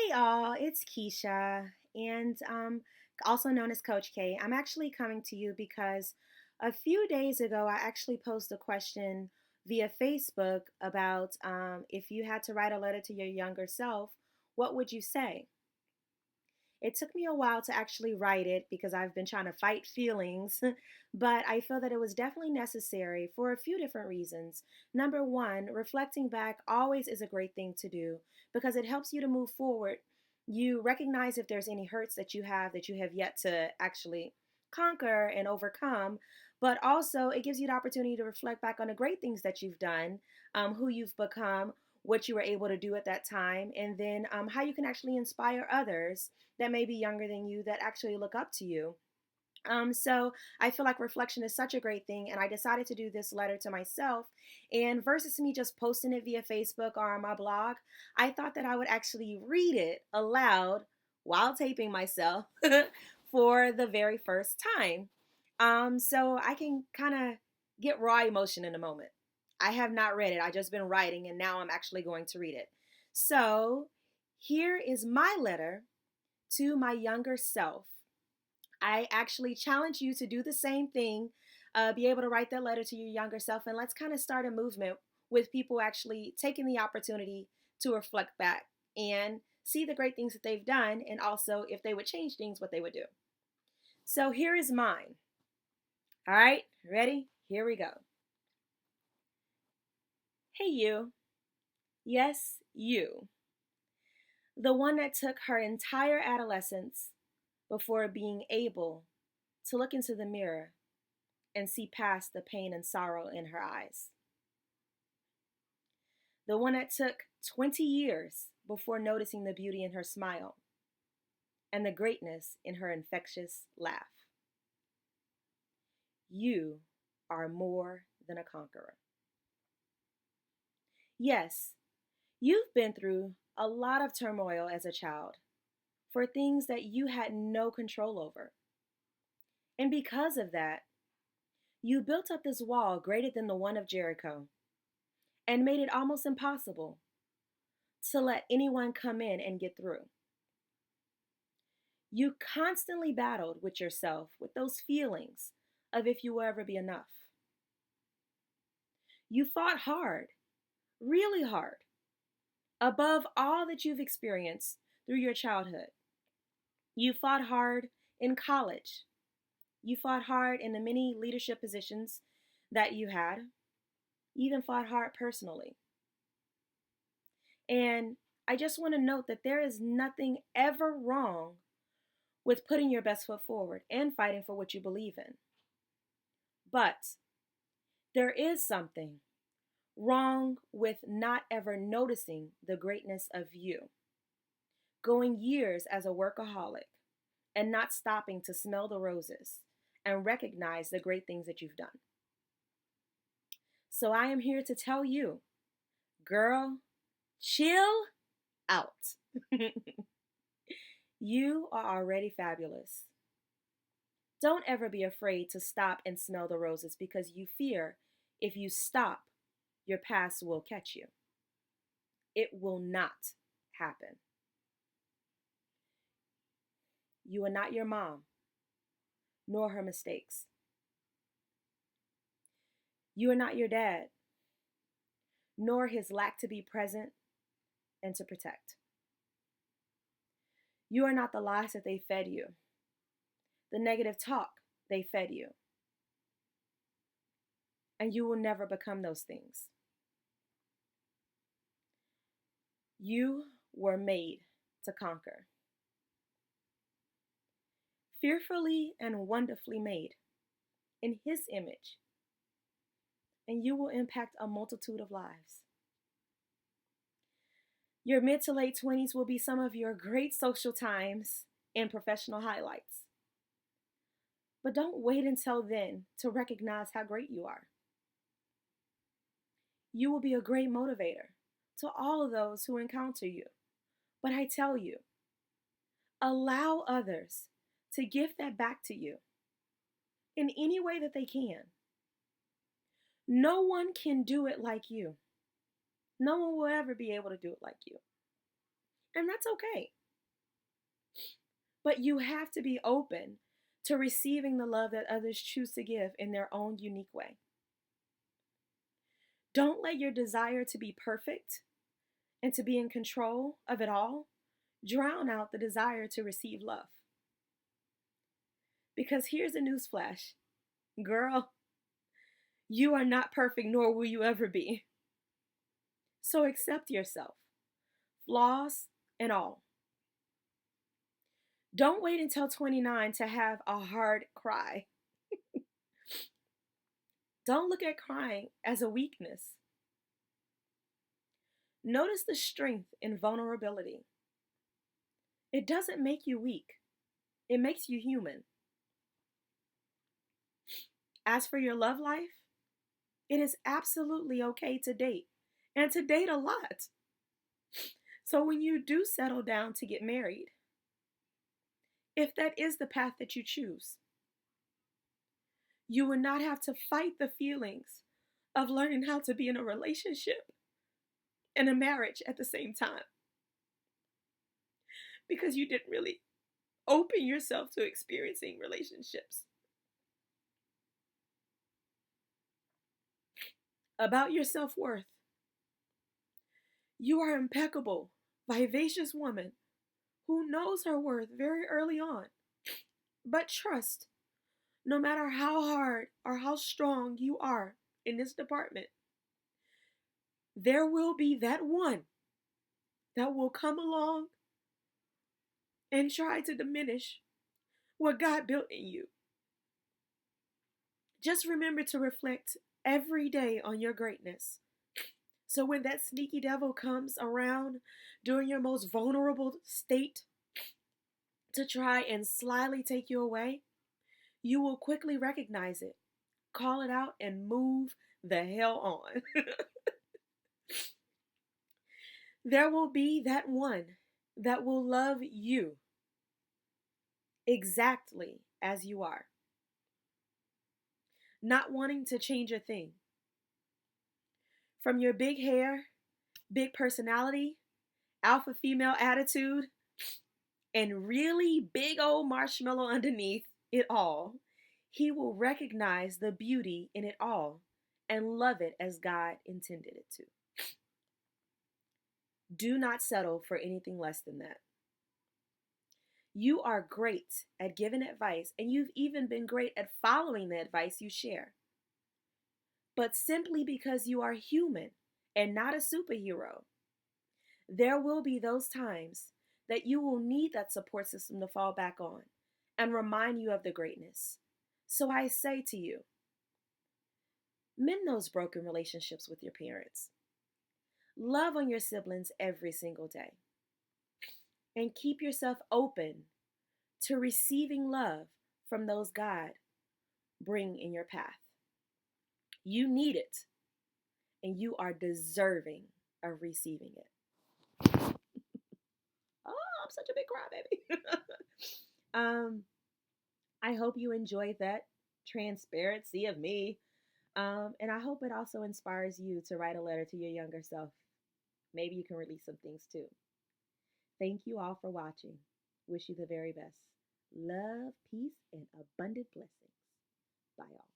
Hey all, it's Keisha, and also known as Coach K. I'm actually coming to you because a few days ago I actually posted a question via Facebook about if you had to write a letter to your younger self, what would you say? It took me a while to actually write it because I've been trying to fight feelings, but I feel that it was definitely necessary for a few different reasons. Number one, reflecting back always is a great thing to do because it helps you to move forward. You recognize if there's any hurts that you have yet to actually conquer and overcome, but also it gives you the opportunity to reflect back on the great things that you've done, who you've become, what you were able to do at that time, and then how you can actually inspire others that may be younger than you that actually look up to you. So I feel like reflection is such a great thing, and I decided to do this letter to myself. And versus me just posting it via Facebook or on my blog, I thought that I would actually read it aloud while taping myself for the very first time. So I can kind of get raw emotion in the moment. I have not read it, I just been writing, and now I'm actually going to read it. So here is my letter to my younger self. I actually challenge you to do the same thing, be able to write that letter to your younger self, and let's kind of start a movement with people actually taking the opportunity to reflect back and see the great things that they've done, and also if they would change things, what they would do. So here is mine. All right, ready? Here we go. Hey, you. Yes, you. The one that took her entire adolescence before being able to look into the mirror and see past the pain and sorrow in her eyes. The one that took 20 years before noticing the beauty in her smile and the greatness in her infectious laugh. You are more than a conqueror. Yes, you've been through a lot of turmoil as a child for things that you had no control over. And because of that, you built up this wall greater than the one of Jericho and made it almost impossible to let anyone come in and get through. You constantly battled with yourself with those feelings of if you will ever be enough. You fought hard, really hard, above all that you've experienced through your childhood. You fought hard in college. You fought hard in the many leadership positions that you had. You even fought hard personally. And I just want to note that there is nothing ever wrong with putting your best foot forward and fighting for what you believe in. But there is something wrong with not ever noticing the greatness of you, going years as a workaholic and not stopping to smell the roses and recognize the great things that you've done. So I am here to tell you, girl, chill out. You are already fabulous. Don't ever be afraid to stop and smell the roses because you fear if you stop, your past will catch you. It will not happen. You are not your mom, nor her mistakes. You are not your dad, nor his lack to be present and to protect. You are not the lies that they fed you, the negative talk they fed you. And you will never become those things. You were made to conquer. Fearfully and wonderfully made in his image. And you will impact a multitude of lives. Your mid to late 20s will be some of your great social times and professional highlights. But don't wait until then to recognize how great you are. You will be a great motivator to all of those who encounter you. But I tell you, allow others to give that back to you in any way that they can. No one can do it like you. No one will ever be able to do it like you. And that's okay. But you have to be open to receiving the love that others choose to give in their own unique way. Don't let your desire to be perfect and to be in control of it all drown out the desire to receive love. Because here's a newsflash, girl, you are not perfect, nor will you ever be. So accept yourself, flaws and all. Don't wait until 29 to have a hard cry. Don't look at crying as a weakness. Notice the strength in vulnerability. It doesn't make you weak, it makes you human. As for your love life, it is absolutely okay to date, and to date a lot. So when you do settle down to get married, if that is the path that you choose, you would not have to fight the feelings of learning how to be in a relationship and a marriage at the same time, because you didn't really open yourself to experiencing relationships. About your self worth, you are impeccable, vivacious woman who knows her worth very early on. But trust, no matter how hard or how strong you are in this department, there will be that one that will come along and try to diminish what God built in you. Just remember to reflect every day on your greatness. So when that sneaky devil comes around during your most vulnerable state to try and slyly take you away, you will quickly recognize it, call it out, and move the hell on. There will be that one that will love you exactly as you are, not wanting to change a thing. From your big hair, big personality, alpha female attitude, and really big old marshmallow underneath it all, he will recognize the beauty in it all and love it as God intended it to. Do not settle for anything less than that. You are great at giving advice, and you've even been great at following the advice you share. But simply because you are human and not a superhero, there will be those times that you will need that support system to fall back on and remind you of the greatness. So I say to you, mend those broken relationships with your parents. Love on your siblings every single day. And keep yourself open to receiving love from those God bring in your path. You need it, and you are deserving of receiving it. Oh, I'm such a big crybaby. I hope you enjoyed that transparency of me. And I hope it also inspires you to write a letter to your younger self. Maybe you can release some things too. Thank you all for watching. Wish you the very best. Love, peace, and abundant blessings. Bye, all.